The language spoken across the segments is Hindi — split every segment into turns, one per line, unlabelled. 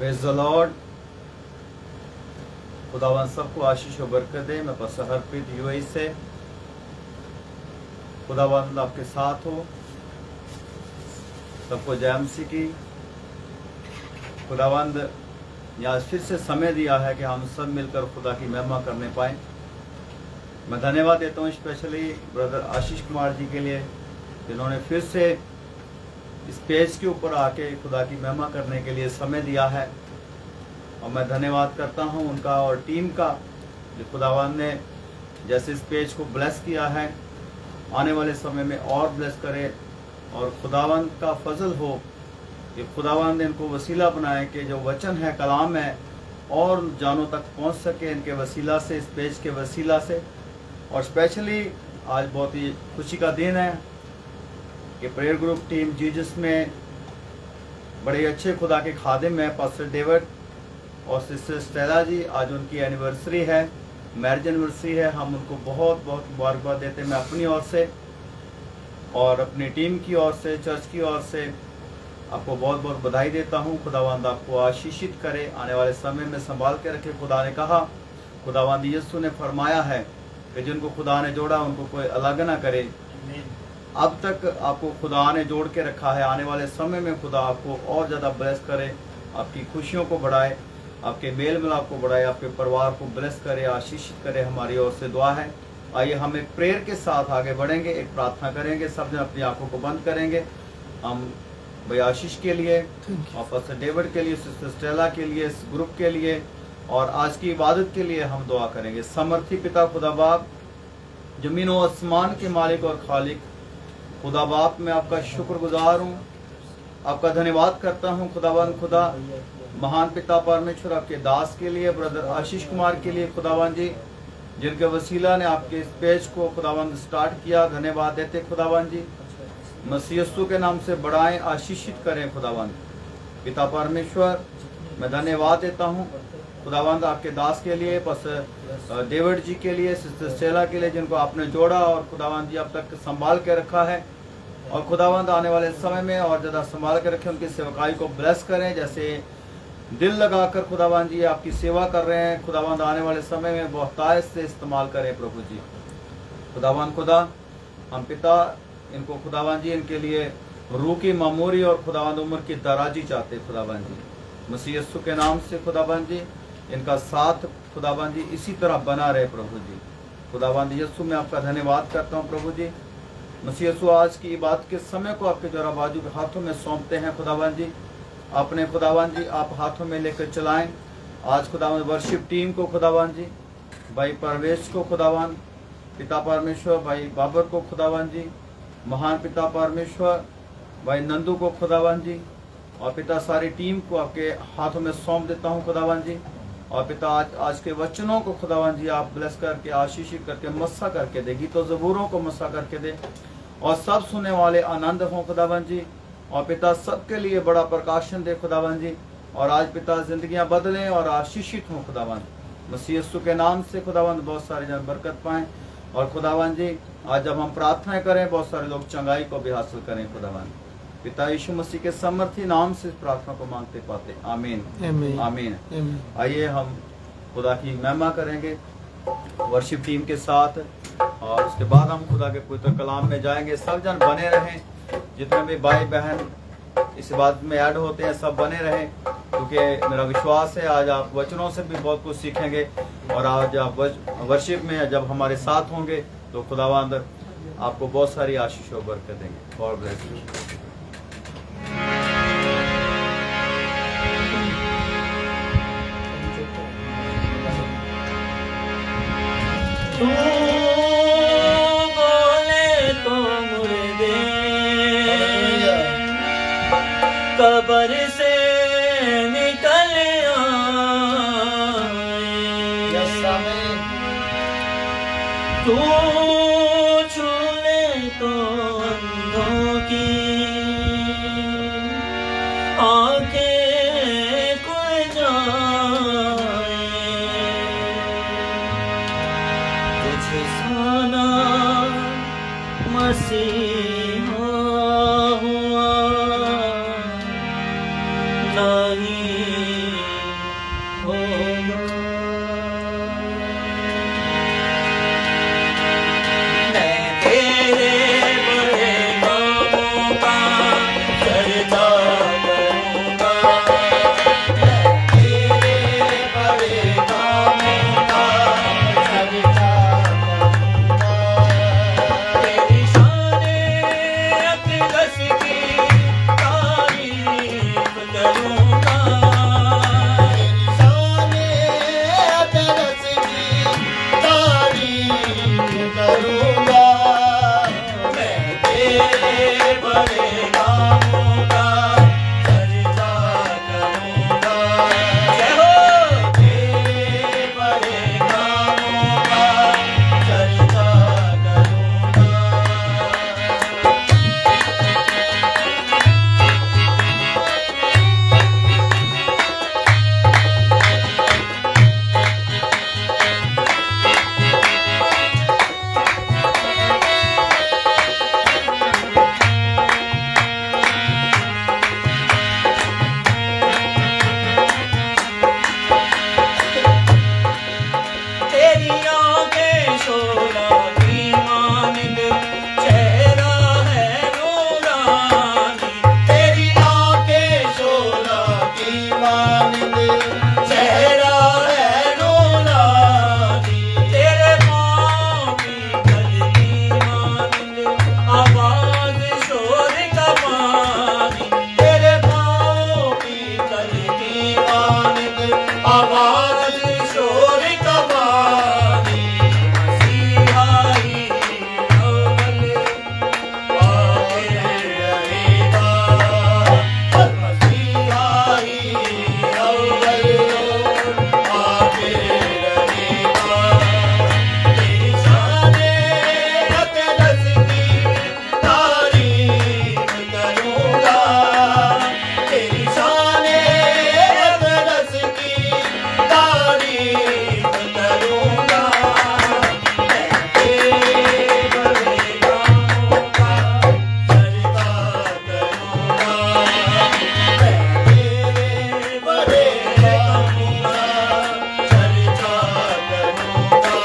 Praise the Lord. खुदावन सबको आशीष और बरकत दे। मैं पास्टर हरप्रीत यूएई से। खुदावन आपके साथ हो। सबको जय मसीह की। खुदावंद ने आज फिर से समय दिया है कि हम सब मिलकर खुदा की महिमा करने पाएँ। मैं धन्यवाद देता हूँ स्पेशली ब्रदर आशीष कुमार जी के लिए, जिन्होंने फिर से इस पेज के ऊपर आके खुदा की महिमा करने के लिए समय दिया है। और मैं धन्यवाद करता हूँ उनका और टीम का, जो खुदावन ने जैसे इस पेज को ब्लेस किया है, आने वाले समय में और ब्लेस करे। और खुदावन का फजल हो कि खुदावन ने इनको वसीला बनाए कि जो वचन है, कलाम है, और जानों तक पहुँच सके इनके वसीला से, इस पेज के वसीला से। और स्पेशली आज बहुत ही खुशी का दिन है कि प्रेयर ग्रुप टीम जीजस में बड़े अच्छे खुदा के खादिम है पास्टर डेविड और सिस्टर स्टेला जी। आज उनकी एनिवर्सरी है, मैरिज एनिवर्सरी है। हम उनको बहुत बहुत मुबारकबाद देते हैं। मैं अपनी ओर से और अपनी टीम की ओर से, चर्च की ओर से आपको बहुत बहुत बधाई देता हूँ। खुदावंद आपको आशीषित करे, आने वाले समय में संभाल के रखे। खुदा ने कहा, खुदावंद यीशु ने फरमाया है कि जिनको खुदा ने जोड़ा उनको कोई अलग ना करे। अब तक आपको खुदा ने जोड़ के रखा है, आने वाले समय में खुदा आपको और ज़्यादा ब्लेस करे, आपकी खुशियों को बढ़ाए, आपके मेल मिलाप को बढ़ाए, आपके परिवार को ब्लेस करे, आशीषित करे। हमारी ओर से दुआ है। आइए हम एक प्रेयर के साथ आगे बढ़ेंगे, एक प्रार्थना करेंगे। सब जन अपनी आंखों को बंद करेंगे। हम भाई आशीष के लिए और पास्टर डेविड के लिए, सिस्टर स्टेला के लिए, इस ग्रुप के लिए और आज की इबादत के लिए हम दुआ करेंगे। समर्थी पिता खुदा बाप, जमीन और आसमान के मालिक और खालिक खुदा बाप, मैं आपका शुक्रगुजार हूँ, आपका धन्यवाद करता हूँ। खुदावन खुदा, महान पिता परमेश्वर, आपके दास के लिए, ब्रदर आशीष कुमार के लिए खुदावन जी, जिनके वसीला ने आपके इस पेज को खुदावन स्टार्ट किया। धन्यवाद देते खुदावन जी। मसीह यीशु के नाम से बढ़ाएं, आशीषित करें खुदावन। पिता परमेश्वर, मैं धन्यवाद देता हूँ खुदावंद आपके दास के लिए, बस डेविड जी के लिए, सिस्टर स्टेला के लिए, जिनको आपने जोड़ा और खुदावंद जी अब तक संभाल के रखा है। और खुदावंद आने वाले समय में और ज़्यादा संभाल के रखें, उनकी सेवकाई को ब्लेस करें। जैसे दिल लगाकर खुदावंद जी आपकी सेवा कर रहे हैं, खुदावंद आने वाले समय में बहुतायत से इस्तेमाल करें प्रभु जी। खुदावंद खुदा, हम पिता इनको खुदावंद जी, इनके लिए रूह की मामूरी और खुदावंद उम्र की दराजी चाहते खुदावंद जी। मसीह यीशु के नाम से खुदावंद जी, इनका साथ खुदावंद जी इसी तरह बना रहे प्रभु जी। खुदावंद यीशु, मैं आपका धन्यवाद करता हूँ प्रभु जी। मसीह यीशु, आज की इबादत के समय को आपके जोरा बाजू के हाथों में सौंपते हैं खुदावंद जी। अपने खुदावंद जी आप हाथों में लेकर चलाएं। आज खुदावंद वर्शिप टीम को खुदावंद जी, भाई परवेश को खुदावंद, पिता परमेश्वर भाई बाबर को खुदावंद जी, महान पिता परमेश्वर भाई नंदू को खुदावंद जी, और पिता सारी टीम को आपके हाथों में सौंप देता हूँ खुदावंद जी। और पिता आज के वचनों को खुदावंद जी आप ब्लेस करके, आशीषित करके, मस्सा करके दे, गीतों ज़बूरों को मस्सा करके दे, और सब सुनने वाले आनंद हों खुदावंद जी। और पिता सबके लिए बड़ा प्रकाशन दे खुदावंद जी। और आज पिता जिंदगियां बदलें और आशीषित हों खुदावंद। मसीह यीशु के नाम से खुदावंद बहुत सारे जन बरकत पाएं। और खुदावंद जी, आज जब हम प्रार्थना करें, बहुत सारे लोग चंगाई को भी हासिल करें खुदावंद। पिता यीशु मसीह के समर्थी नाम से इस प्रार्थना को मांगते पाते, आमीन आमीन। आइए हम खुदा की महिमा करेंगे वर्शिप टीम के साथ, और उसके बाद हम खुदा के पवित्र कलाम में जाएंगे। सब जन बने रहें, जितने भी भाई बहन इस बात में ऐड होते हैं सब बने रहें, क्योंकि मेरा विश्वास है आज आप वचनों से भी बहुत कुछ सीखेंगे। और आज आप वर्शिप में जब हमारे साथ होंगे तो खुदावंद आपको बहुत सारी आशीष और बरकत देंगे। God bless you.
तू बोले तो मुर्दे कब्र से निकल आए, तू छू ले तो अंधों की आंखें खुल जाए, तुझे साना मसीहा हुआ नहीं होगा। मैं तेरे बड़े कामों का चर्चा करूँगा। मैं तेरे बड़े कामों का चर्चा करूँगा। तेरी शाने अक़दस की तारीफ़ करूँगा। तेरी शाने अक़दस की तारीफ़ करूँगा। मैं तेरे बड़े कामों का चर्चा करूँगा। जय हो तेरे बड़े कामों का चर्चा करूँगा। तेरी आँखें शोला की मानिंद, चेहरा है नूरानी। तेरी आँखें शोला की मानिंद, चेहरा है नूरानी। तेरे पाँव की गली मानिंद, आवाज़ शोर का पानी। तेरे पाँव की गली मानिंद, आवाज़ शोर का पानी। मसीहा ही अव्वल आखिर रहेगा। मसीहा ही अव्वल आखिर रहेगा। तेरी शाने अक़दस की तारीफ़ करूँगा। तेरी शाने अक़दस की तारीफ़ करूँगा। मैं तेरे बड़े कामों का चर्चा करूँगा। मैं तेरे बड़े कामों का चर्चा करूँगा।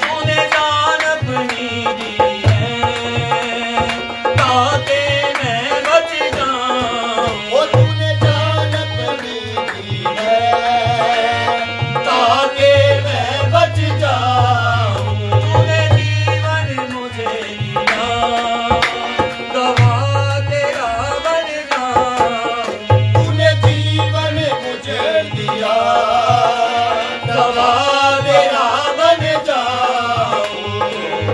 तूने जान अपनी दी है ताकि मैं बच जाऊं। ओ तूने जान अपनी दी है ताकि मैं बच जाऊं। तूने जीवन मुझे दिया गवाह तेरा बन जाऊं। तूने जीवन मुझे दिया गवाह तेरा बन जाऊं।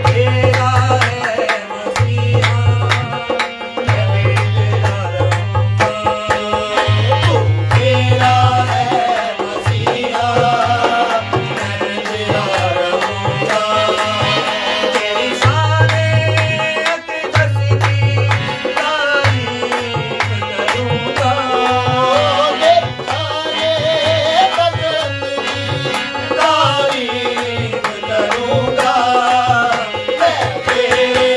तेरा है मसीहा, मैं तेरा रहूँगा। तू तेरा है मसीहा, मैं तेरा रहूँगा। तेरी शाने अक़दस की तारीफ़ करूँगा। तेरी शाने अक़दस की तारीफ़ करूँगा। मैं तेरे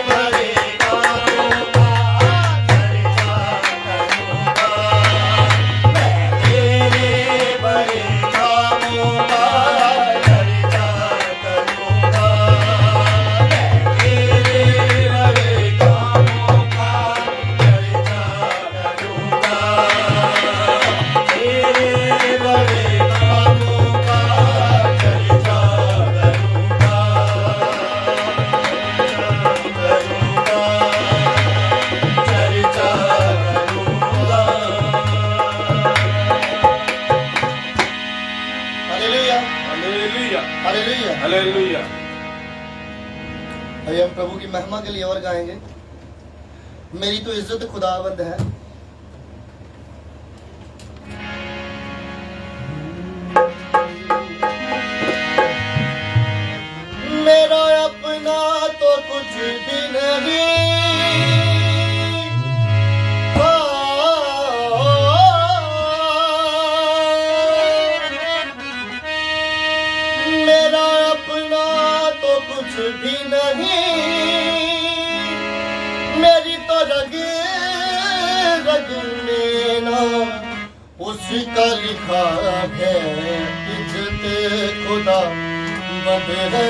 बड़े कामों का चर्चा करूँगा। मैं तेरे बड़े कामों का चर्चा करूँगा। मैं तेरे बड़े कामों का चर्चा करूँगा। तेरे बड़े कामों का चर्चा करूँगा। चर्चा करूँगा।
Hallelujah
hallelujah
hallelujah.
हालेलुया।
आइए हम प्रभु की महिमा के लिए और गाएंगे। मेरी तो इज्जत खुदावंद है। मेरी कुछ भी नहीं। मेरा अपना तो कुछ भी नहीं, मेरी तो रग रग में नाम उसका लिखा है। इज्जत खुदा बद है।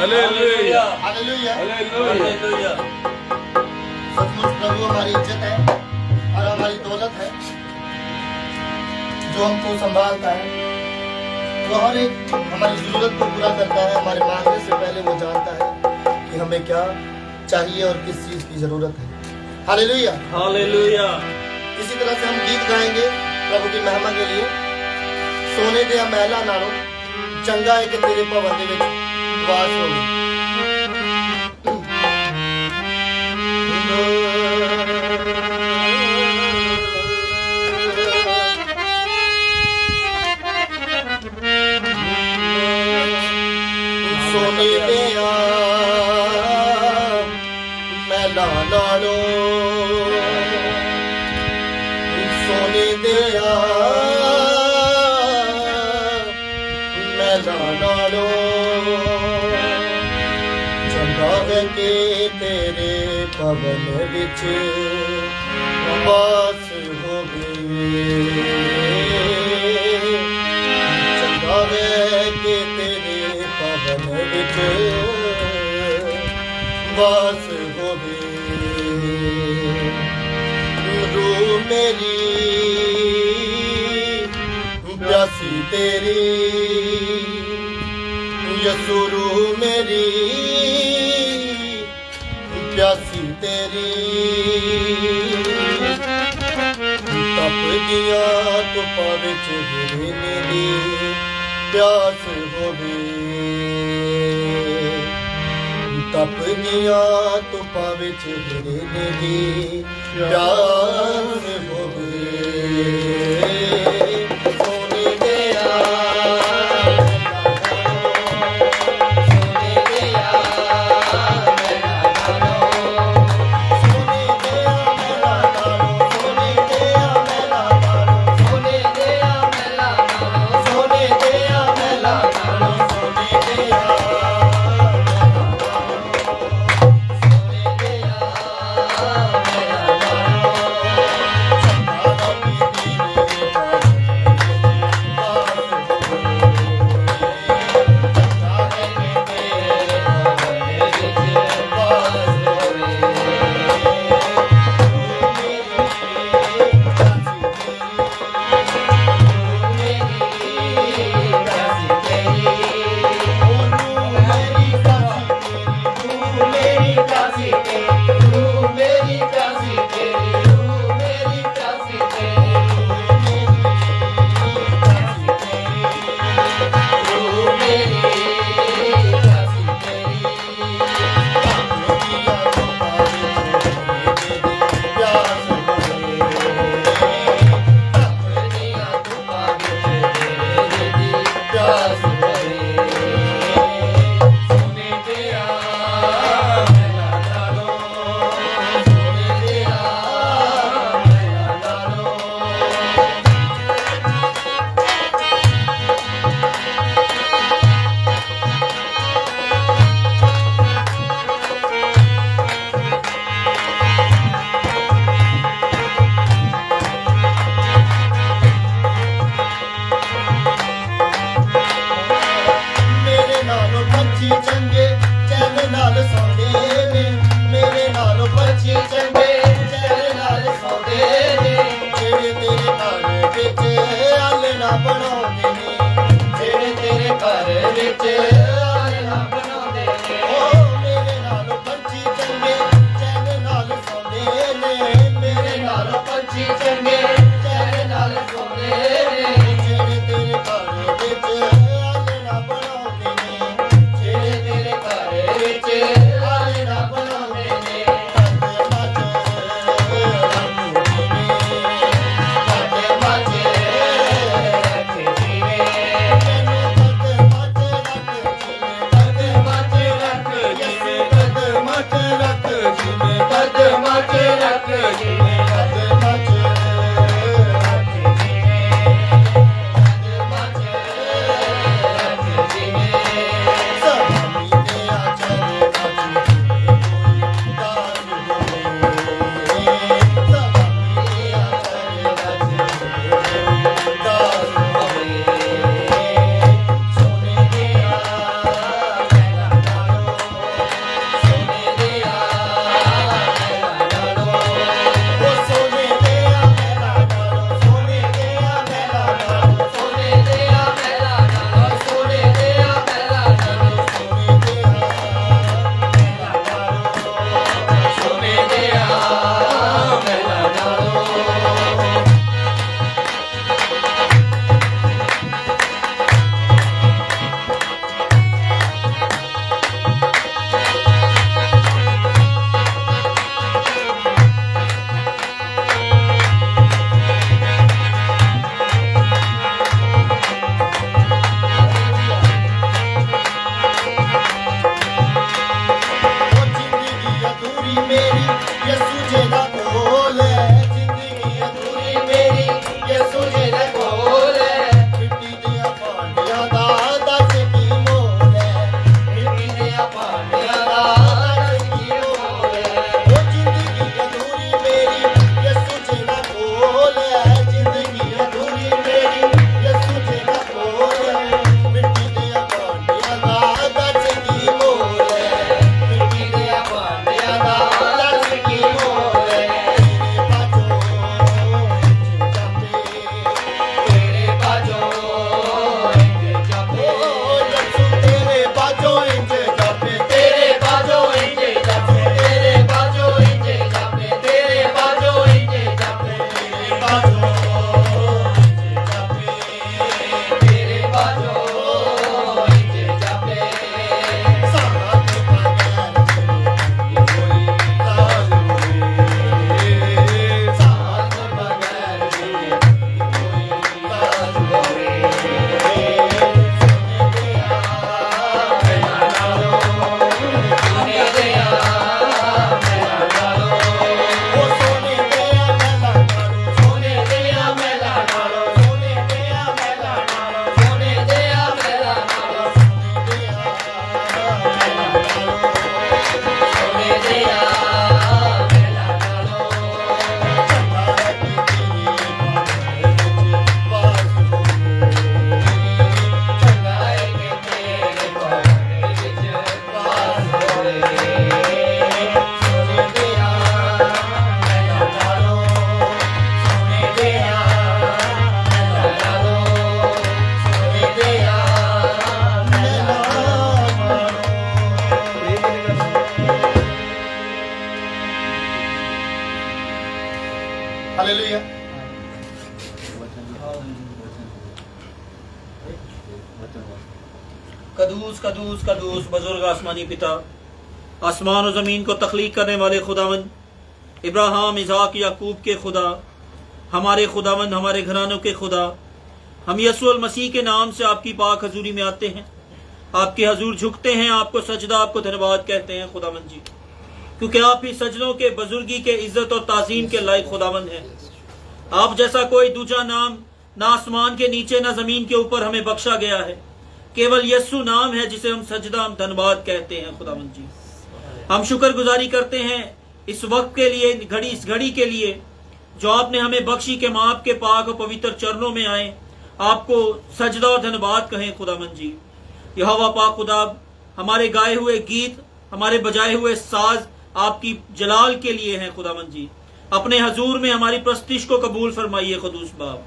Hallelujah
hallelujah.
हालेलुया
सचमुच प्रभु हमारी इज्जत है और हमारी दौलत है, जो हमको संभालता है, वो हर एक हमारी जरूरत को पूरा करता है। हमारे मांगने से पहले वो जानता है कि हमें क्या चाहिए और किस चीज की जरूरत है। हालेलुया।
हालेलुया
इसी तरह से हम गीत गाएंगे प्रभु की महिमा के लिए। सोने दिया महला नालों चंगा है कि तेरे भवन दे विच वास होवे। सोने दिया महला नालों सोने दिया महला नालों चंगा है कि तेरे भवन विच वास होवे। चंगा है कि तेरे भवन विच वास होवे। रू मेरी प्यासी तेरी यसु रू मेरी प्यासी तेरी तप दिया तुपा विच गिरने दी प्यास होवे। तप दिया तुपा विच गिरने दी प्यास होवे। सोने दिया सोने दिया मेरा नालो सोने दिया मेरा नालो सोने दिया मेरा नालो सोने दिया मेरा नालो सोने दिया मेरा नालो सोने दिया
कदूस कदूस कदूस बुजुर्ग आसमानी पिता, आसमान और ज़मीन को तख्लीक करने वाले खुदावंद, इब्राहिम इज़हाक याकूब के खुदा, हमारे खुदावंद, हमारे घरानों के खुदा, हम यीशु मसीह के नाम से आपकी पाक हजूरी में आते हैं, आपके हजूर झुकते हैं, आपको सजदा, आपको धन्यवाद कहते हैं खुदावंद जी, क्योंकि आप ही सजदों के, बुजुर्गी के, इज्जत और ताज़ीम के लायक खुदावंद हैं। आप जैसा कोई दूसरा नाम ना आसमान के नीचे ना जमीन के ऊपर हमें बख्शा गया है। केवल यीशु नाम है जिसे हम सजदा, हम धन्यवाद कहते हैं खुदावंद जी। हम शुक्रगुजारी करते हैं इस वक्त के लिए, इस घड़ी के लिए जो आपने हमें बख्शी, के माँ आपके पाक और पवित्र चरणों में आए, आपको सजदा और धन्यवाद कहें खुदावंद जी। यहोवा पाक खुदा, हमारे गाए हुए गीत, हमारे बजाए हुए साज आपकी जलाल के लिए हैं खुदावंद जी। अपने हजूर में हमारी प्रस्तिश को कबूल फरमाइए खुदूस बाप,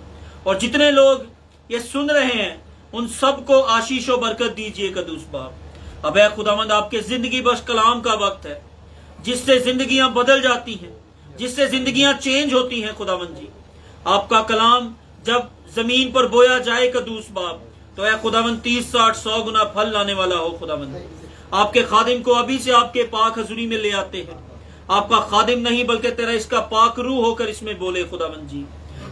और जितने लोग ये सुन रहे हैं उन सबको आशीष और बरकत दीजिए कदूस बाप। अब है खुदावंद, आपके जिंदगी बख्श कलाम का वक्त है, जिससे जिंदगियां बदल जाती हैं, जिससे जिंदगियां चेंज होती हैं खुदावंद जी। आपका कलाम जब जमीन पर बोया जाए कदूस बाप, तो है खुदावंद 30, 60, 100 गुना फल लाने वाला हो खुदावंद। आपके खादिम को अभी से आपके पाक हजूरी में ले आते हैं। आपका खादिम नहीं बल्कि तेरा इसका पाक रूह होकर इसमें बोले खुदावंद जी,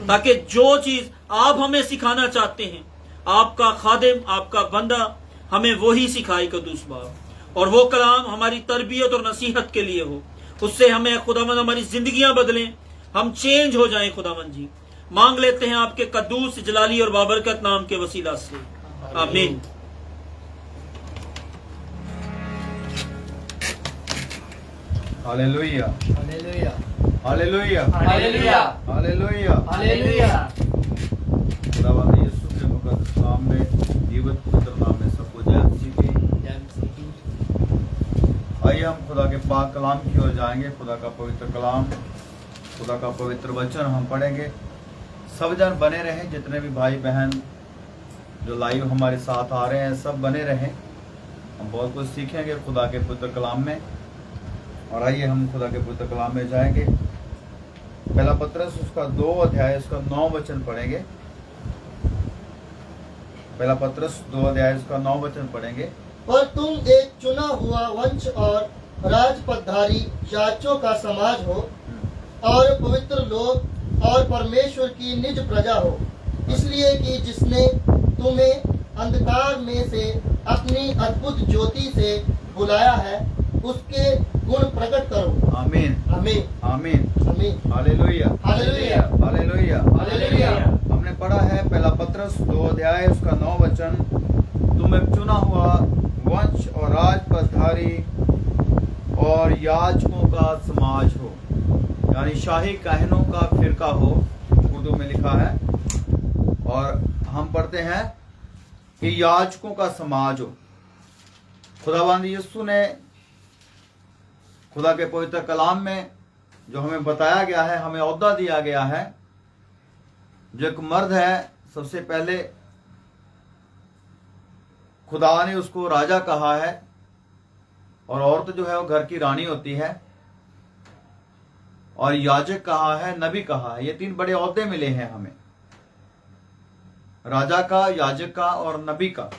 ताकि जो चीज आप हमें सिखाना चाहते हैं, आपका खादिम, आपका बंदा हमें वही सिखाए कदूस बाप, और वो कलाम हमारी तरबियत और नसीहत के लिए हो। उससे हमें खुदावंद हमारी जिंदगियां बदलें, हम चेंज हो जाएं खुदावंद जी। मांग लेते हैं आपके कद्दूस, जलाली और बाबरकत नाम के वसीला से, आमीन।
Hallelujah,
hallelujah,
hallelujah,
hallelujah,
hallelujah.
Hallelujah.
खुदावंद यीशु के मुकद्दस नाम में, जीवित पवित्र नाम में सबको जय मसीह की। आइए हम खुदा के पाक कलाम की ओर जाएंगे। खुदा का पवित्र कलाम, खुदा का पवित्र वचन हम पढ़ेंगे। सब जन बने रहें, जितने भी भाई बहन जो लाइव हमारे साथ आ रहे हैं सब बने रहें। हम बहुत कुछ सीखेंगे खुदा के पवित्र कलाम में। और आइए हम खुदा के पवित्र कलाम में जाएंगे। पहला पत्रस उसका 2 अध्याय उसका 9 वचन पढ़ेंगे। पहला पत्रस 2 अध्याय उसका 9 वचन पढ़ेंगे।
पर तुम एक चुना हुआ वंश और राजपदधारी याजकों का समाज हो, और पवित्र लोग और परमेश्वर की निज प्रजा हो, इसलिए कि जिसने तुम्हें अंधकार में से अपनी अद्भुत ज्योति से बुलाया है, उसके गुण प्रकट करो।
आमीन,
आमीन,
आमीन,
आमीन।
Hallelujah,
hallelujah,
hallelujah,
hallelujah.
हमने पढ़ा है पहला पत्रस 2 अध्याय उसका 9 वचन। तुम एक चुना हुआ वंश और राजपदधारी और याजकों का समाज हो, यानी शाही काहनों का फिरका हो, उर्दू में लिखा है। और हम पढ़ते हैं कि याजकों का समाज हो। खुदावंद यीशु ने खुदा के पवित्र कलाम में जो हमें बताया गया है, हमें ओहदा दिया गया है। जो एक मर्द है, सबसे पहले खुदा ने उसको राजा कहा है, और औरत जो है वो घर की रानी होती है, और याजक कहा है, नबी कहा है। ये 3 बड़े ओहदे मिले हैं हमें, राजा का, याजक का और नबी का।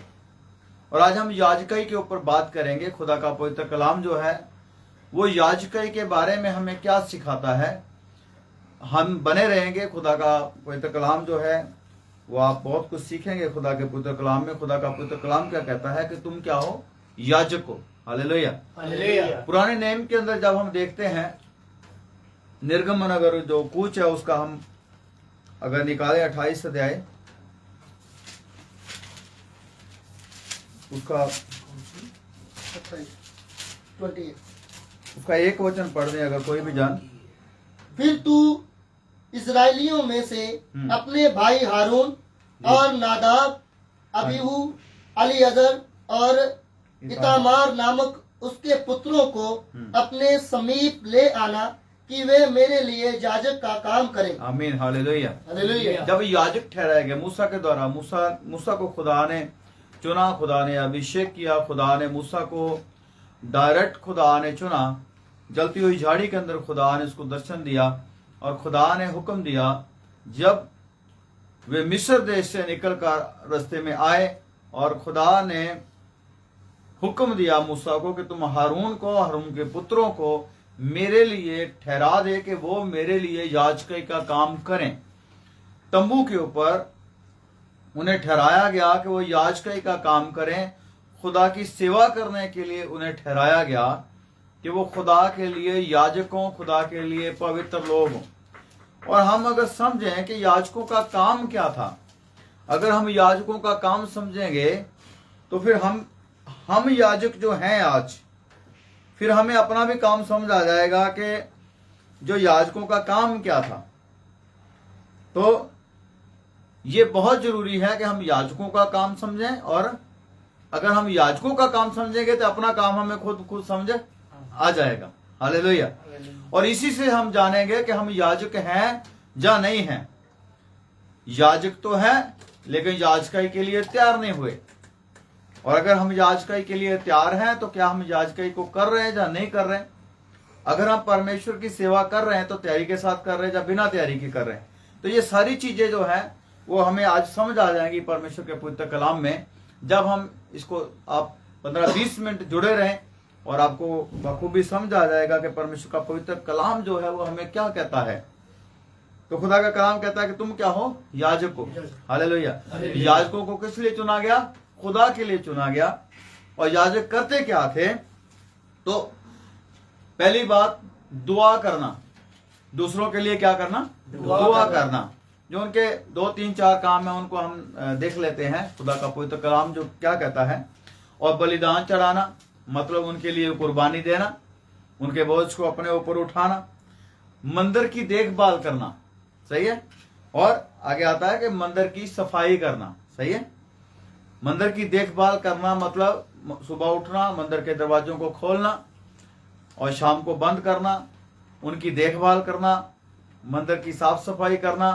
और आज हम याजकाई के ऊपर बात करेंगे। खुदा का पवित्र कलाम जो है वो याजकाई के बारे में हमें क्या सिखाता है। हम बने रहेंगे। खुदा का पवित्र कलाम जो है वो आप बहुत कुछ सीखेंगे खुदा के पवित्र कलाम में। खुदा का पवित्र कलाम क्या कहता है कि तुम क्या हो? याजक हो। Hallelujah,
hallelujah.
पुराने नेम के अंदर जब हम देखते हैं निर्गमन, अगर जो कूच है उसका हम अगर निकालें 28 अध्याय उसका
28।
उसका 1 वचन पढ़ दें अगर कोई भी जान।
फिर तू इस्राएलियों में से अपने भाई हारून और नादाब, अबीहू, अलीअजर और इतामार नामक उसके पुत्रों को अपने समीप ले आना, कि वे मेरे लिए याजक का काम करें।
आमीन, हालेलुया।
हालेलुया।
जब याजक ठहराया गया मूसा के द्वारा, मूसा को खुदा ने चुना, खुदा ने अभिषेक किया, खुदा ने मूसा को डायरेक्ट खुदा ने चुना। जलती हुई झाड़ी के अंदर खुदा ने उसको दर्शन दिया, और खुदा ने हुक्म दिया, जब वे मिस्र देश से निकलकर रास्ते में आए और खुदा ने हुक्म दिया मूसा को कि तुम हारून को, हारून के पुत्रों को मेरे लिए ठहरा दे कि वो मेरे लिए याजकी का काम करें। तंबू के ऊपर उन्हें ठहराया गया कि वो याजकी का काम करें, खुदा की सेवा करने के लिए उन्हें ठहराया गया कि वो खुदा के लिए याजकों, खुदा के लिए पवित्र लोग हों। और हम अगर समझें कि याजकों का काम क्या था, अगर हम याजकों का काम समझेंगे तो फिर हम याजक जो हैं आज, फिर हमें अपना भी काम समझ आ जाएगा कि जो याजकों का काम क्या था। तो ये बहुत जरूरी है कि हम याजकों का काम समझें, और अगर हम याजकों का काम समझेंगे तो अपना काम हमें खुद समझ आ जाएगा। हालेलुया। और इसी से हम जानेंगे कि हम याजक हैं या नहीं हैं। याजक तो हैं लेकिन याजकी के लिए तैयार नहीं हुए, और अगर हम याजकी के लिए तैयार हैं तो क्या हम याजकी को कर रहे हैं या नहीं कर रहे हैं। अगर हम परमेश्वर की सेवा कर रहे हैं तो तैयारी के साथ कर रहे हैं या बिना तैयारी के कर रहे हैं। तो ये सारी चीजें जो है वो हमें आज समझ आ जाएंगी परमेश्वर के पवित्र कलाम में, जब हम इसको आप 15-20 मिनट जुड़े रहें और आपको बखूबी समझ आ जाएगा कि परमेश्वर का पवित्र कलाम जो है वो हमें क्या कहता है। तो खुदा का कलाम कहता है कि तुम क्या हो, याजक हो। हालेलुया। याजकों को किस लिए चुना गया? खुदा के लिए चुना गया। और याजक करते क्या थे? तो पहली बात, दुआ करना, दूसरों के लिए क्या करना? दुआ करना। जो उनके 2-3-4 काम है उनको हम देख लेते हैं। खुदा का पवित्र कलाम जो क्या कहता है। और बलिदान चढ़ाना, मतलब उनके लिए कुर्बानी देना, उनके बोझ को अपने ऊपर उठाना, मंदिर की देखभाल करना, सही है। और आगे आता है कि मंदिर की सफाई करना, सही है। मंदिर की देखभाल करना मतलब सुबह उठना, मंदिर के दरवाजों को खोलना और शाम को बंद करना, उनकी देखभाल करना, मंदिर की साफ सफाई करना।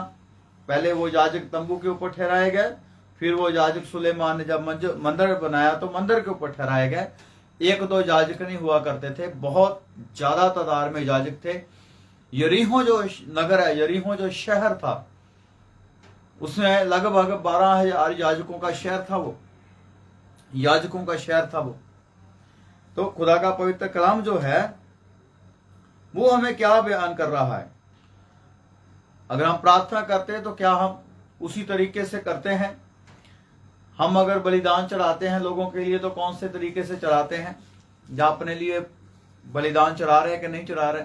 पहले वो याजक तंबू के ऊपर ठहराए गए, फिर वो याजक सुलेमान ने जब मंदिर बनाया तो मंदिर के ऊपर ठहराए गए। 1-2 याजक नहीं हुआ करते थे, बहुत ज्यादा तादाद में याजक थे। यरीहो जो नगर है, यरीहो जो शहर था, उसमें लगभग 12,000 याजकों का शहर था, वो याजकों का शहर था वो। तो खुदा का पवित्र कलाम जो है वो हमें क्या बयान कर रहा है? अगर हम प्रार्थना करते हैं तो क्या हम उसी तरीके से करते हैं? हम अगर बलिदान चढ़ाते हैं लोगों के लिए तो कौन से तरीके से चढ़ाते हैं? या अपने लिए बलिदान चढ़ा रहे हैं कि नहीं चढ़ा रहे?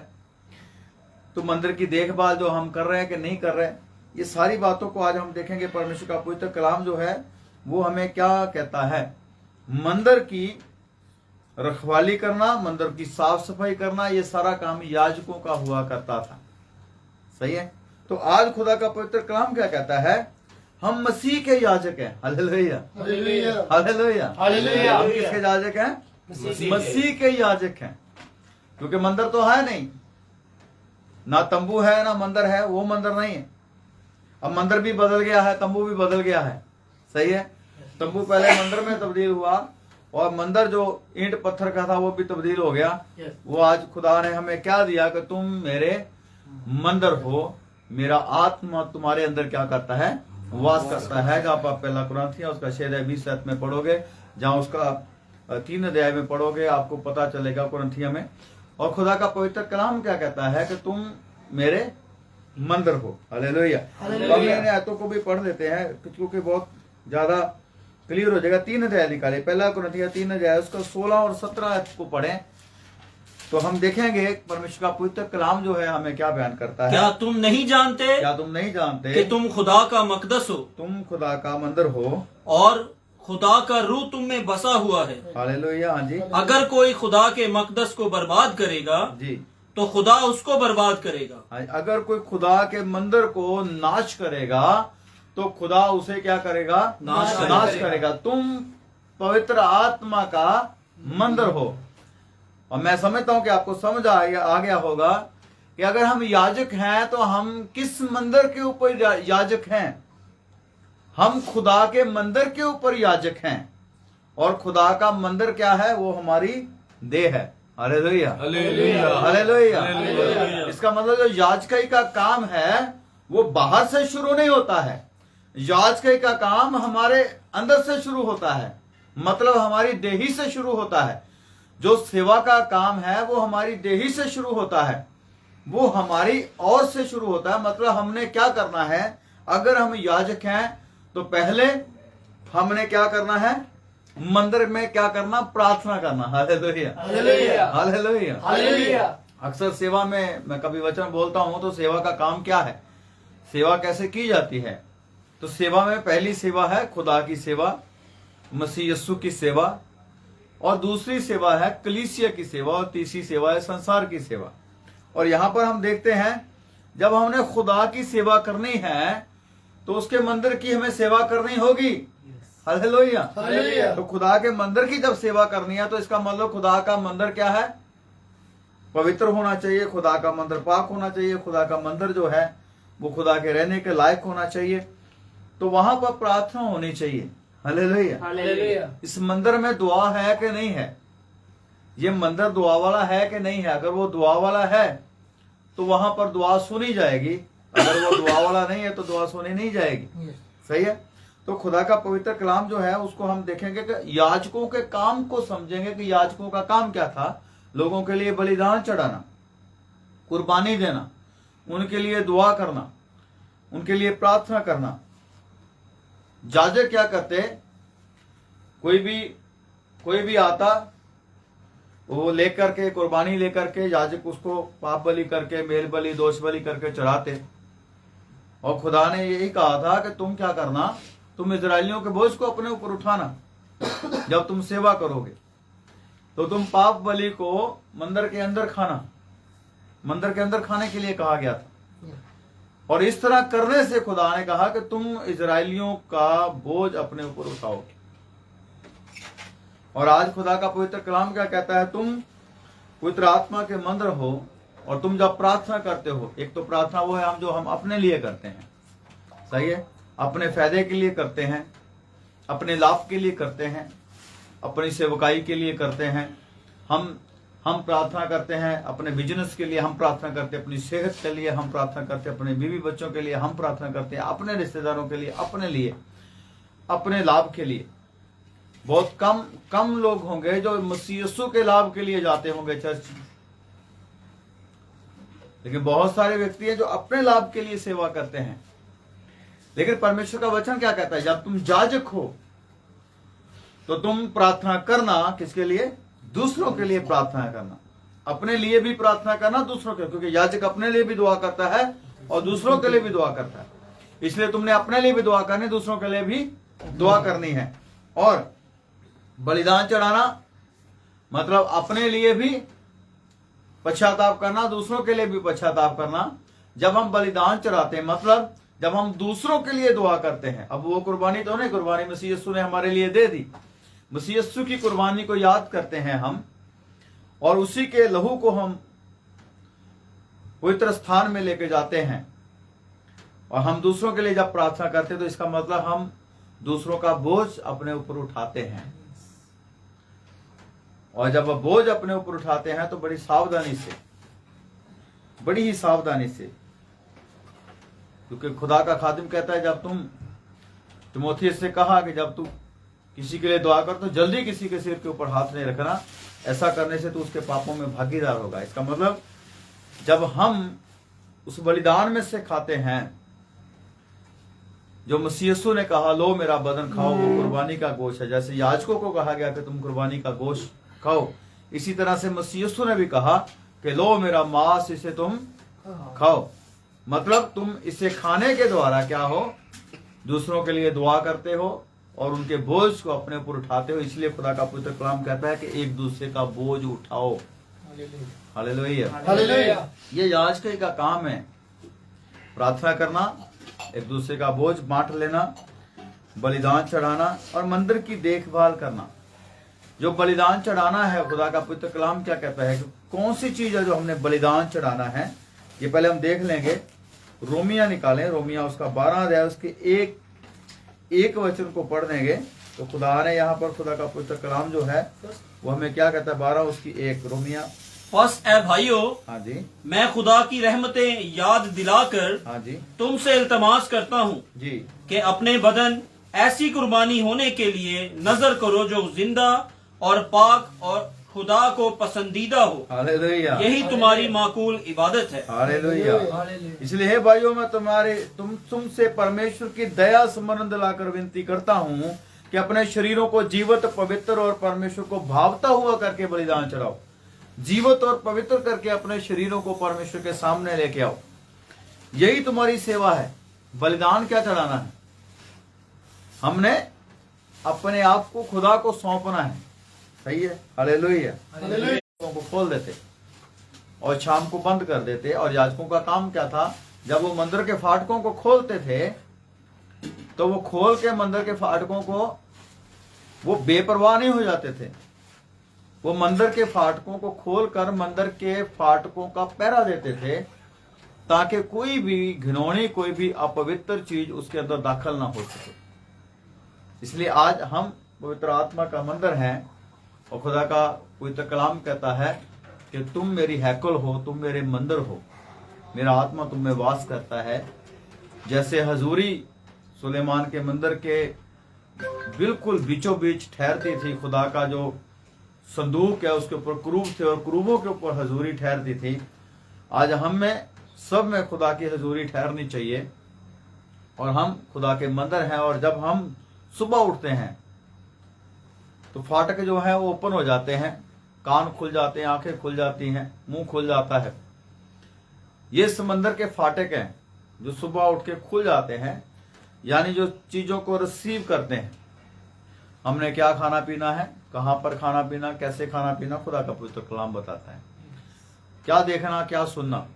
तो मंदिर की देखभाल जो हम कर रहे हैं कि नहीं कर रहे हैं? ये सारी बातों को आज हम देखेंगे। परमेश्वर का पवित्र कलाम जो है वो हमें क्या कहता है। मंदिर की रखवाली करना, मंदिर की साफ सफाई करना, ये सारा काम याजकों का हुआ करता था, सही है। तो आज खुदा का पवित्र कलाम क्या कहता है? हम मसीह के याजक हैं। Hallelujah,
hallelujah,
hallelujah,
hallelujah.
हम किसके याजक हैं? मसीह के याजक हैं। क्योंकि मंदिर तो है नहीं, ना तंबू है ना मंदिर है, वो मंदिर नहीं है। अब मंदिर भी बदल गया है, तंबू भी बदल गया है, सही है। तंबू पहले मंदिर में तब्दील हुआ और मंदिर जो ईंट पत्थर का था वो भी तब्दील हो गया। वो आज खुदा ने हमें क्या दिया कि तुम मेरे मंदिर हो, मेरा आत्मा तुम्हारे अंदर क्या करता है? वास करता है। जब आप पहला कुरिन्थियों उसका 6-20 में पढ़ोगे, जहां उसका 3 अध्याय में पढ़ोगे, आपको पता चलेगा कुरिन्थियों में। और खुदा का पवित्र कलाम क्या कहता है कि तुम मेरे मंदिर हो। हालेलुया। तो हम इन आयतों को भी पढ़ लेते हैं क्योंकि बहुत ज्यादा क्लियर हो जाएगा। 3 अध्याय निकाले, पहला कुरिन्थियों 3 अध्याय उसका 16 और 17 आयत को पढ़ें तो हम देखेंगे परमेश्वर का पवित्र कलाम जो है हमें क्या बयान करता है।
क्या तुम नहीं जानते
क्या तुम नहीं जानते
कि तुम खुदा का मकदस हो,
तुम खुदा का मंदिर हो
और खुदा का रूह तुम में बसा हुआ है।
हालेलुया। हाँ जी,
अगर कोई खुदा के मकदस को बर्बाद करेगा
जी,
तो खुदा उसको बर्बाद करेगा।
हाँ, अगर कोई खुदा के मंदिर को नाश करेगा तो खुदा उसे क्या करेगा? नाश करेगा। तुम पवित्र आत्मा का मंदिर हो। और मैं समझता हूं कि आपको समझ आ गया होगा कि अगर हम याजक हैं तो हम किस मंदिर के ऊपर याजक हैं? हम खुदा के मंदिर के ऊपर याजक हैं। और खुदा का मंदिर क्या है? वो हमारी देह है। Hallelujah,
hallelujah,
hallelujah. इसका मतलब जो याजकी का काम है वो बाहर से शुरू नहीं होता है। याजकी का काम हमारे अंदर से शुरू होता है, मतलब हमारी देही से शुरू होता है। जो सेवा का काम है वो हमारी देही से शुरू होता है, वो हमारी ओर से शुरू होता है। मतलब हमने क्या करना है, अगर हम याजक हैं तो पहले हमने क्या करना है, मंदिर में क्या करना, प्रार्थना करना। Hallelujah,
hallelujah,
hallelujah,
hallelujah.
अक्सर सेवा में मैं कभी वचन बोलता हूं तो सेवा का काम क्या है, सेवा कैसे की जाती है। तो सेवा में पहली सेवा है खुदा की सेवा, मसीह यस्सु की सेवा, और दूसरी सेवा है कलीसिया की सेवा, और तीसरी सेवा है संसार की सेवा। और यहां पर हम देखते हैं जब हमने खुदा की सेवा करनी है तो उसके मंदिर की हमें सेवा करनी होगी। Hallelujah,
hallelujah.
तो खुदा के मंदिर की जब सेवा करनी है तो इसका मतलब खुदा का मंदिर क्या है, पवित्र होना चाहिए। खुदा का मंदिर पाक होना चाहिए। खुदा का मंदिर जो है वो खुदा के रहने के लायक होना चाहिए। तो वहां पर प्रार्थना होनी चाहिए। Hallelujah,
hallelujah.
इस मंदिर में दुआ है कि नहीं है, ये मंदिर दुआ वाला है कि नहीं है। अगर वो दुआ वाला है तो वहां पर दुआ सुनी जाएगी, अगर वो दुआ वाला नहीं है तो दुआ सुनी नहीं जाएगी। सही है। तो खुदा का पवित्र कलाम जो है उसको हम देखेंगे कि याजकों के काम को समझेंगे कि याजकों का काम क्या था। लोगों के लिए बलिदान चढ़ाना, कुर्बानी देना, उनके लिए दुआ करना, उनके लिए प्रार्थना करना। याजक क्या करते, कोई भी आता वो लेकर के, कुर्बानी लेकर के, याजक उसको पाप बलि करके, मेल बलि, दोष बलि करके चढ़ाते। और खुदा ने यही कहा था कि तुम क्या करना, तुम इजरायलियों के बोझ को अपने ऊपर उठाना। जब तुम सेवा करोगे तो तुम पाप बलि को मंदिर के अंदर खाना, मंदिर के अंदर खाने के लिए कहा गया था। और इस तरह करने से खुदा ने कहा कि तुम इजरायलियों का बोझ अपने ऊपर उठाओगे। और आज खुदा का पवित्र कलाम क्या कहता है, तुम पवित्र आत्मा के मंदिर हो। और तुम जब प्रार्थना करते हो, एक तो प्रार्थना वो है हम अपने लिए करते हैं, सही है, अपने फायदे के लिए करते हैं, अपने लाभ के लिए करते हैं, अपनी सेवकाई के लिए करते हैं। हम प्रार्थना करते हैं अपने बिजनेस के लिए, हम प्रार्थना करते हैं अपनी सेहत के लिए, हम प्रार्थना करते हैं अपने बीवी बच्चों के लिए, हम प्रार्थना करते हैं अपने रिश्तेदारों के लिए, अपने लिए, अपने लाभ के लिए। बहुत कम लोग होंगे जो मसीह यीशु के लाभ के लिए जाते होंगे चर्च में, लेकिन बहुत सारे व्यक्ति हैं जो अपने लाभ के लिए सेवा करते हैं। लेकिन परमेश्वर का वचन क्या कहता है, जब तुम याजक हो तो तुम प्रार्थना करना, किसके लिए, दूसरों के लिए प्रार्थना करना। अपने लिए भी प्रार्थना करना, दूसरों के, क्योंकि याजक अपने लिए भी दुआ करता है और दूसरों के लिए भी दुआ करता है। इसलिए तुमने अपने लिए भी दुआ करनी, दूसरों के लिए भी दुआ करनी है। और बलिदान चढ़ाना मतलब अपने लिए भी पश्चाताप करना, दूसरों के लिए भी पश्चाताप करना। जब हम बलिदान चढ़ाते हैं मतलब जब हम दूसरों के लिए दुआ करते हैं। अब वो कुर्बानी तो नहीं, कुर्बानी मसीह यीशु ने हमारे लिए दे दी। मसीह यीशु की कुर्बानी को याद करते हैं हम, और उसी के लहू को हम पवित्र स्थान में लेके जाते हैं। और हम दूसरों के लिए जब प्रार्थना करते हैं तो इसका मतलब हम दूसरों का बोझ अपने ऊपर उठाते हैं। और जब बोझ अपने ऊपर उठाते हैं तो बड़ी सावधानी से, बड़ी ही सावधानी से, क्योंकि खुदा का खादिम कहता है, जब तुम तिमोथियस से कहा कि जब तू किसी के लिए दुआ कर तो जल्दी किसी के सिर के ऊपर हाथ नहीं रखना, ऐसा करने से तू उसके पापों में भागीदार होगा। इसका मतलब जब हम उस बलिदान में से खाते हैं जो मसीह यीशु ने कहा, लो मेरा बदन खाओ, वो कुर्बानी का गोश्त है। जैसे याजकों को कहा गया कि तुम कुर्बानी का गोश्त खाओ, इसी तरह से मसीह यीशु ने भी कहा कि लो मेरा मांस, इसे तुम खाओ। मतलब तुम इसे खाने के द्वारा क्या हो, दूसरों के लिए दुआ करते हो और उनके बोझ को अपने ऊपर उठाते हो। इसलिए खुदा का पवित्र कलाम कहता है कि एक दूसरे का बोझ उठाओ। Hallelujah,
hallelujah.
ये याजक का काम है, प्रार्थना करना, एक दूसरे का बोझ बांट लेना, बलिदान चढ़ाना और मंदिर की देखभाल करना। जो बलिदान चढ़ाना है, खुदा का पवित्र कलाम क्या कहता है कि कौन सी चीज है जो हमने बलिदान चढ़ाना है, ये पहले हम देख लेंगे। रोमिया निकालें, रोमिया उसका 12 अध्याय उसके एक वचन को पढ़ देंगे तो खुदा ने यहाँ पर, खुदा का पवित्र कलाम जो है वो हमें क्या कहता है, 12 उसकी 1, रोमिया
बस ए भाइयों,
हाँ जी,
मैं खुदा की रहमतें याद दिलाकर
हाँ जी,
तुमसे इल्तमास करता हूँ
जी,
कि अपने बदन ऐसी कुर्बानी होने के लिए नजर करो जो जिंदा और पाक और खुदा को पसंदीदा हो।
हालेलुया,
यही तुम्हारी माकूल इबादत है।
हालेलुया। इसलिए हे भाइयों, मैं तुमसे परमेश्वर की दया स्मरण दिलाकर विनती करता हूँ कि अपने शरीरों को जीवित, पवित्र और परमेश्वर को भावता हुआ करके बलिदान चढ़ाओ। जीवित और पवित्र करके अपने शरीरों को परमेश्वर के सामने लेके आओ। यही तुम्हारी सेवा है। बलिदान क्या चढ़ाना है? हमने अपने आप को खुदा को सौंपना है। सही है, हालेलुया। को खोल देते और शाम को बंद कर देते। और याजकों का काम क्या था? जब वो मंदिर के फाटकों को खोलते थे तो वो खोल के मंदिर के फाटकों को वो बेपरवाह नहीं हो जाते थे। वो मंदिर के फाटकों को खोलकर मंदिर के फाटकों का पहरा देते थे ताकि कोई भी घिनौनी, कोई भी अपवित्र चीज उसके अंदर दाखिल ना हो सके। इसलिए आज हम पवित्र आत्मा का मंदिर हैं और खुदा का पवित्र कलाम कहता है कि तुम मेरी हैकल हो, तुम मेरे मंदिर हो, मेरा आत्मा तुम में वास करता है। जैसे हजूरी सुलेमान के मंदिर के बिल्कुल बीचों बीच ठहरती थी, खुदा का जो संदूक है उसके ऊपर क्रूब थे और क्रूबों के ऊपर हजूरी ठहरती थी। आज हम में सब में खुदा की हजूरी ठहरनी चाहिए और हम खुदा के मंदिर हैं। और जब हम सुबह उठते हैं तो फाटक जो है वो ओपन हो जाते हैं, कान खुल जाते हैं, आंखें खुल जाती हैं, मुंह खुल जाता है। ये समंदर के फाटक हैं जो सुबह उठ के खुल जाते हैं, यानी जो चीजों को रिसीव करते हैं। हमने क्या खाना पीना है, कहां पर खाना पीना, कैसे खाना पीना, खुदा का पवित्र कलाम बताता है। क्या देखना, क्या सुनना,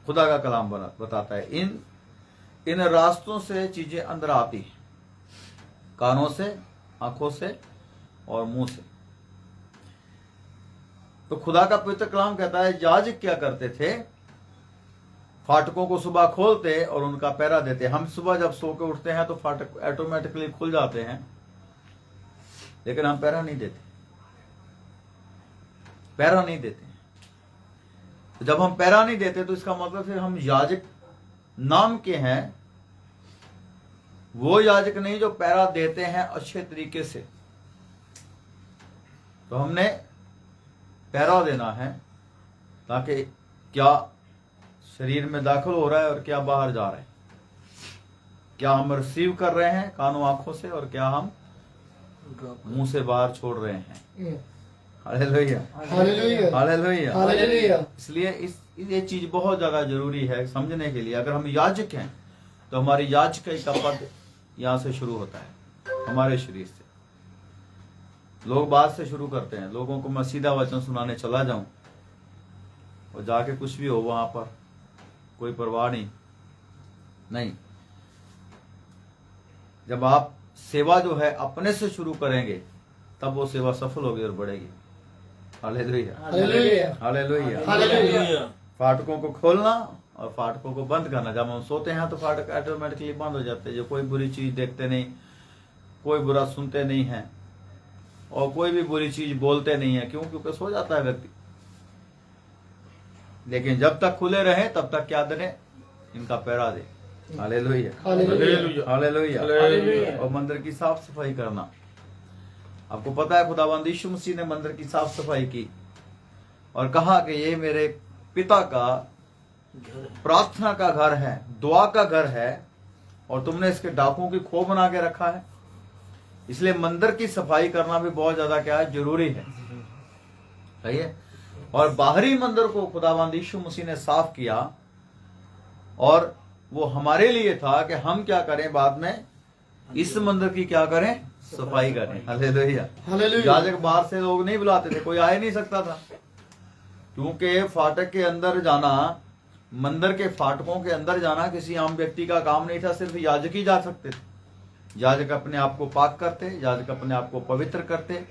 खुदा का कलाम बताता है। इन रास्तों से चीजें अंदर आती हैं, कानों से, आंखों से और मुंह से। तो खुदा का पवित्र कलाम कहता है याजक क्या करते थे? फाटकों को सुबह खोलते और उनका पहरा देते। हम सुबह जब सो के उठते हैं तो फाटक ऑटोमेटिकली खुल जाते हैं, लेकिन हम पहरा नहीं देते, पहरा नहीं देते। तो जब हम पहरा नहीं देते तो इसका मतलब फिर हम याजक नाम के हैं, वो याजक नहीं जो पहरा देते हैं अच्छे तरीके से। तो हमने पहरा देना है ताकि क्या शरीर में दाखिल हो रहा है और क्या बाहर जा रहा है, क्या हम रिसीव कर रहे हैं कानों आंखों से और क्या हम मुंह से बाहर छोड़ रहे हैं। Hallelujah,
hallelujah,
hallelujah,
hallelujah.
इसलिए ये चीज बहुत ज्यादा जरूरी है समझने के लिए। अगर हम याजक हैं तो हमारी याजकी का पद यहां से शुरू होता है, हमारे शरीर से। लोग बात से शुरू करते हैं। लोगों को मैं सीधा वचन सुनाने चला जाऊं और जाके कुछ भी हो वहां पर कोई परवाह नहीं। जब आप सेवा जो है अपने से शुरू करेंगे तब वो सेवा सफल होगी और बढ़ेगी। Hallelujah,
hallelujah,
hallelujah.
हालेलुया।
फाटकों को खोलना और फाटकों को बंद करना। जब हम सोते हैं तो फाटक ऑटोमेटिकली बंद हो जाते हैं। जो कोई बुरी चीज देखते नहीं, कोई बुरा सुनते नहीं है और कोई भी बुरी चीज बोलते नहीं है। क्यों? क्योंकि सो जाता है व्यक्ति। लेकिन जब तक खुले रहे तब तक क्या दें? इनका पहरा दे। Hallelujah,
hallelujah,
hallelujah. और मंदिर की साफ सफाई करना। आपको पता है खुदावंद यीशु मसीह ने मंदिर की साफ सफाई की और कहा कि ये मेरे पिता का प्रार्थना का घर है, दुआ का घर है और तुमने इसके डाकों की खो बना के रखा है। इसलिए मंदिर की सफाई करना भी बहुत ज्यादा क्या है? जरूरी है। सही है। और बाहरी मंदिर को खुदावंद यीशु मसीह ने साफ किया और वो हमारे लिए था कि हम क्या करें, बाद में इस मंदिर की क्या करें? सफाई करें। Hallelujah,
hallelujah.
याजक बाहर से लोग नहीं बुलाते थे, कोई आ ही नहीं सकता था, क्योंकि फाटक के अंदर जाना, मंदिर के फाटकों के अंदर जाना किसी आम व्यक्ति का काम नहीं था। सिर्फ याजक ही जा सकते थे। याजक अपने आप को पाक करते, याजक अपने आप को पवित्र करते,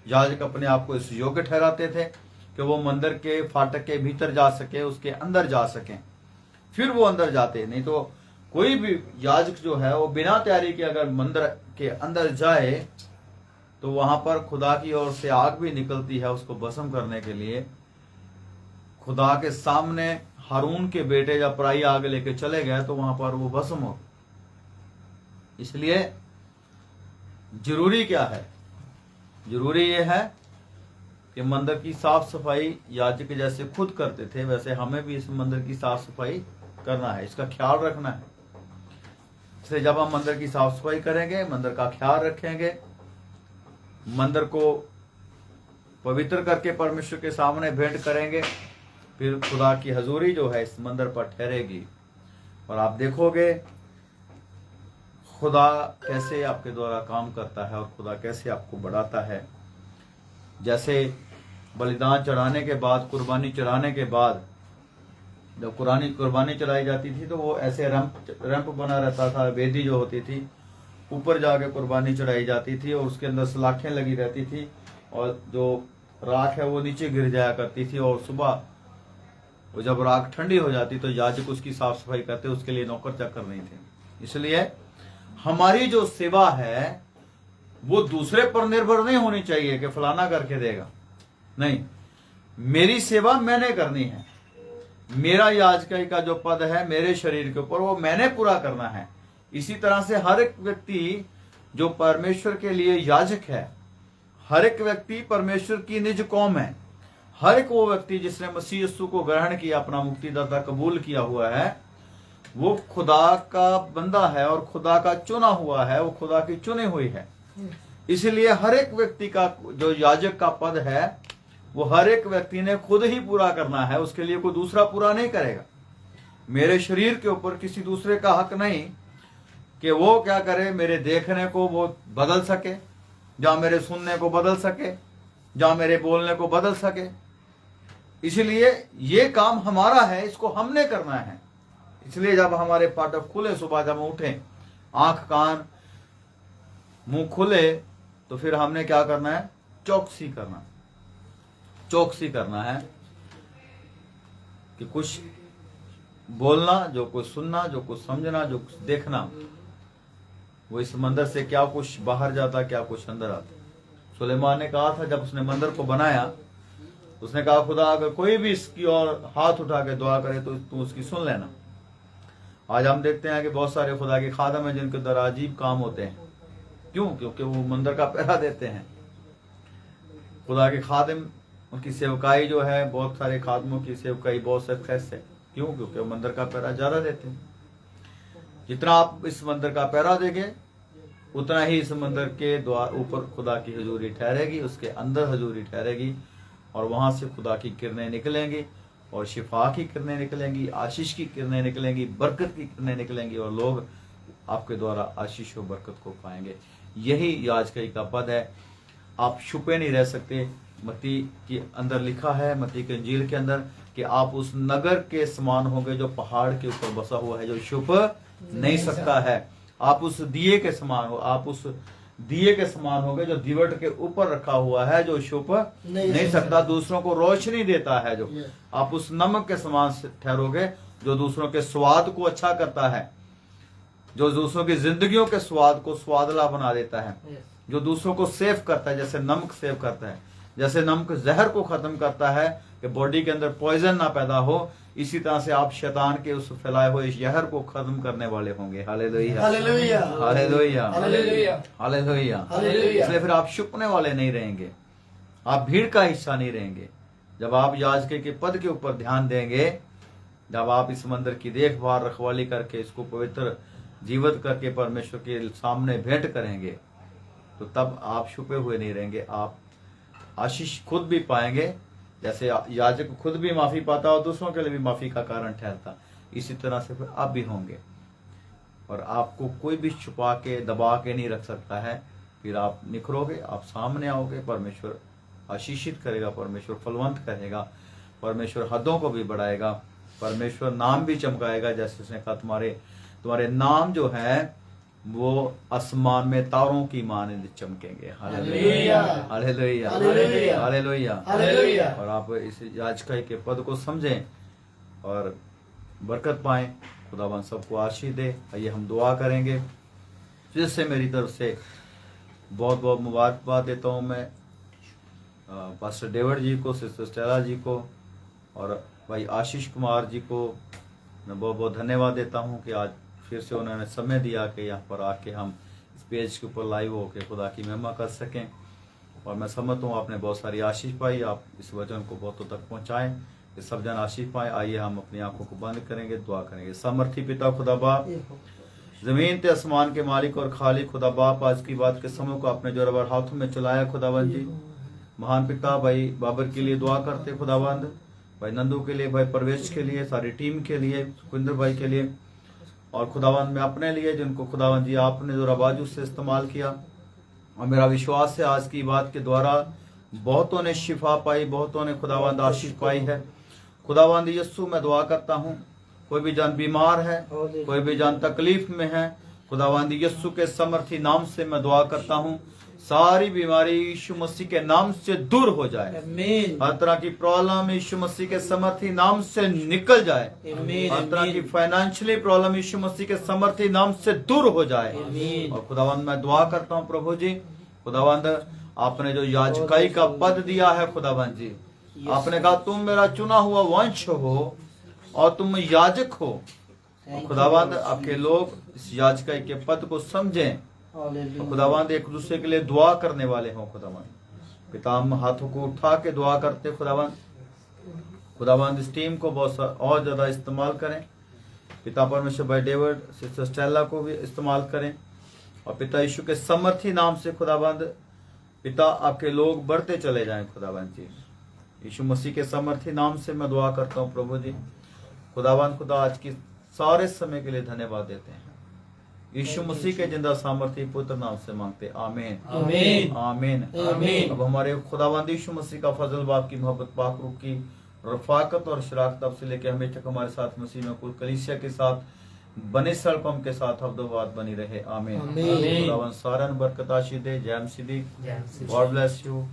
याजक अपने आप को इस योग्य ठहराते थे कि वो मंदिर के फाटक के भीतर जा सके, उसके अंदर जा सके, फिर वो अंदर जाते। नहीं तो कोई भी याजक जो है वो बिना तैयारी के अगर मंदिर के अंदर जाए तो वहां पर खुदा की ओर से आग भी निकलती है उसको भस्म करने के लिए। खुदा के सामने हारून के बेटे जब पराई आग लेके चले गए तो वहां पर वो भस्म हो। इसलिए जरूरी क्या है? जरूरी ये है कि मंदिर की साफ सफाई याजक जैसे खुद करते थे वैसे हमें भी इस मंदिर की साफ सफाई करना है, इसका ख्याल रखना है। इसलिए जब हम मंदिर की साफ सफाई करेंगे, मंदिर का ख्याल रखेंगे, मंदिर को पवित्र करके परमेश्वर के सामने भेंट करेंगे, फिर खुदा की हजूरी जो है इस मंदिर पर ठहरेगी। और आप देखोगे खुदा कैसे आपके द्वारा काम करता है और खुदा कैसे आपको बढ़ाता है। जैसे बलिदान चढ़ाने के बाद, कुर्बानी चढ़ाने के बाद जब कुर्बानी चढ़ाई जाती थी तो वो ऐसे रैंप बना रहता था, वेदी जो होती थी ऊपर जाके कुर्बानी चढ़ाई जाती थी और उसके अंदर सलाखें लगी रहती थी और जो राख है वो नीचे गिर जाया करती थी। और सुबह वो जब राख ठंडी हो जाती तो याजक उसकी साफ सफाई करते, उसके लिए नौकर चाकर नहीं थे। इसलिए हमारी जो सेवा है वो दूसरे पर निर्भर नहीं होनी चाहिए कि फलाना करके देगा, नहीं, मेरी सेवा मैंने करनी है। मेरा याजकाई का जो पद है मेरे शरीर के ऊपर वो मैंने पूरा करना है। इसी तरह से हर एक व्यक्ति जो परमेश्वर के लिए याजक है, हर एक व्यक्ति परमेश्वर की निज कौम है, हर एक वो व्यक्ति जिसने मसीह यीशु को ग्रहण किया, अपना मुक्तिदाता कबूल किया हुआ है, वो खुदा का बंदा है और खुदा का चुना हुआ है, वो खुदा की चुनी हुई है। इसलिए हर एक व्यक्ति का जो याजक का पद है वो हर एक व्यक्ति ने खुद ही पूरा करना है, उसके लिए कोई दूसरा पूरा नहीं करेगा। मेरे शरीर के ऊपर किसी दूसरे का हक नहीं कि वो क्या करे, मेरे देखने को वो बदल सके, या मेरे सुनने को बदल सके, या मेरे बोलने को बदल सके। इसलिए ये काम हमारा है, इसको हमने करना है। इसलिए जब हमारे फाटक खुले, सुबह जब हम उठें, आंख कान मुंह खुले, तो फिर हमने क्या करना है? चौकसी करना है कि कुछ बोलना, जो कुछ सुनना, जो कुछ समझना, जो कुछ देखना, वो इस मंदिर से क्या कुछ बाहर जाता, क्या कुछ अंदर आता। सुलेमान ने कहा था जब उसने मंदिर को बनाया, उसने कहा खुदा अगर कोई भी इसकी ओर हाथ उठा के दुआ करे तो तू उसकी सुन लेना। आज हम देखते हैं कि बहुत सारे खुदा के खादम हैं जिनके द्वारा अजीब काम होते हैं। क्यों? क्योंकि वो मंदिर का पहरा देते हैं। खुदा के खादिम, उनकी सेवकाई जो है, बहुत सारे खादमों की सेवकाई बहुत सक्सेस है। क्यों? क्योंकि वो मंदिर का पहरा ज्यादा देते हैं। जितना आप इस मंदिर का पहरा देंगे उतना ही इस मंदिर के द्वार ऊपर खुदा की हजूरी ठहरेगी, उसके अंदर हजूरी ठहरेगी, और वहां से खुदा की किरणें निकलेंगी, और शिफा की किरणें निकलेंगी, आशीष की किरणें निकलेंगी, बरकत की किरणें निकलेंगी, और लोग आपके द्वारा आशीष और बरकत को पाएंगे। यही याजकाई का पद है। आप छुपे नहीं रह सकते। मत्ती के अंदर लिखा है, मत्ती के इंजील के अंदर, कि आप उस नगर के समान होंगे जो पहाड़ के ऊपर बसा हुआ है, जो छुप नहीं सकता है। आप उस दिए के समान हो, आप उस दिए के समान होंगे जो दीवट के ऊपर रखा हुआ है, जो छुप नहीं सकता, दूसरों को रोशनी देता है। जो आप उस नमक के समान ठहरोगे जो दूसरों के स्वाद को अच्छा करता है, जो दूसरों की जिंदगियों के स्वाद को स्वादला बना देता है, जो दूसरों को सेव करता है, जैसे नमक सेव करता है, जैसे नमक जहर को खत्म करता है कि बॉडी के अंदर पॉइजन ना पैदा हो, इसी तरह से आप शैतान के उस फैलाए हुए जहर को खत्म करने वाले होंगे। Hallelujah,
hallelujah,
hallelujah,
hallelujah,
hallelujah.
Hallelujah.
इसलिए फिर आप छुपने वाले नहीं रहेंगे, आप भीड़ का हिस्सा नहीं रहेंगे। जब आप याजक के पद के ऊपर ध्यान देंगे, जब आप इस मंदिर की देखभाल रखवाली करके इसको पवित्र जीवित करके परमेश्वर के सामने भेंट करेंगे, तो तब आप छुपे हुए नहीं रहेंगे, आप आशीष खुद भी पाएंगे। जैसे याजक खुद भी माफी पाता और दूसरों के लिए भी माफी का कारण ठहरता, इसी तरह से फिर आप भी होंगे। और आपको कोई भी छुपा के दबा के नहीं रख सकता है। फिर आप निखरोगे, आप सामने आओगे, परमेश्वर आशीषित करेगा, परमेश्वर फलवंत करेगा, परमेश्वर हदों को भी बढ़ाएगा, परमेश्वर नाम भी चमकाएगा। जैसे उसने कहा तुम्हारे नाम जो है वो आसमान में तारों की मानिंद चमकेंगे। Hallelujah, hallelujah,
hallelujah,
hallelujah,
hallelujah.
और आप इस याजकाई के पद को समझें और बरकत पाएं। खुदावन सबको आशीष दे। आइए हम दुआ करेंगे। फिर से मेरी तरफ से बहुत बहुत मुबारकबाद देता हूँ मैं पास्टर डेविड जी को, सिस्टर स्टेला जी को, और भाई आशीष कुमार जी को मैं बहुत बहुत धन्यवाद देता हूँ कि आज फिर से उन्होंने समय दिया कि यहाँ पर आके हम इस पेज के ऊपर लाइव होकर खुदा की महिमा कर सकें। और मैं समझता हूँ आपने बहुत सारी आशीष पाई, आप इस वचन को बहुतों तक पहुँचाएं कि सब जन आशीष पाए। आइए हम अपनी आंखों को बंद करेंगे, दुआ करेंगे। सामर्थी पिता खुदा बाप, जमीन ते आसमान के मालिक और खालिक खुदा बाप, आज की बात के समय को आपने जोरावर हाथों में चलाया खुदावंद जी। महान पिता भाई बाबर के लिए दुआ करते खुदावंद, भाई नंदू के लिए, भाई परवेश के लिए, सारी टीम के लिए, सुखविंदर भाई के लिए, और खुदावंद में अपने लिए जिनको खुदावंद जी आपने जोरा बाजू से इस्तेमाल किया। और मेरा विश्वास है आज की बात के द्वारा बहुतों ने शिफा पाई, बहुतों ने खुदावंद आशीष पाई है। खुदावंद यस्सु मैं दुआ करता हूँ, कोई भी जान बीमार है, कोई भी जान तकलीफ में है, खुदावंद यस्सु के समर्थी नाम से मैं दुआ करता हूँ सारी बीमारी यीशु मसीह के नाम से दूर हो जाए। हर तरह की प्रॉब्लम यीशु मसीह के समर्थी नाम से निकल जाए। हर तरह की फाइनेंशियली प्रॉब्लम यीशु मसीह के समर्थी नाम से दूर हो जाए। और खुदावंद मैं दुआ करता हूँ प्रभु जी, खुदावंद आपने जो याजकाई का पद दिया है खुदावंद जी, आपने कहा तुम मेरा चुना हुआ वंश हो और तुम याजक हो। खुदावंद आपके लोग इस याजकाई के पद को समझें, खुदावंद एक दूसरे के लिए दुआ करने वाले हों। खुदावंद पिता हम हाथों को उठा के दुआ करते खुदावंद इस टीम को बहुत और ज्यादा इस्तेमाल करें। पिता परमेश्वर भाई डेविड, सिस्टर स्टेला को भी इस्तेमाल करें। और पिता यीशु के समर्थी नाम से खुदावंद पिता आपके लोग बढ़ते चले जाएं खुदावंद जी। यीशु मसीह के समर्थी नाम से मैं दुआ करता हूँ प्रभु जी। खुदावंद खुदा आज की सारे समय के लिए धन्यवाद देते हैं। यीशु मसीह के जिंदा सामर्थ्य पुत्र नाम से मांगते, आमीन
आमीन
आमीन
आमीन।
अब हमारे खुदावंद यीशु मसीह का फजल बाप की मोहब्बत, पाक रूह की रफाकत और शराकत अब से लेकर हमेशा तक हमारे साथ मसीह में खुद कलीसिया के साथ बने सड़कों के साथ हफ्तों बनी रहे, आमीन। खुदावंद सारन बरकत आशीष दे। जय मसीह। God bless you.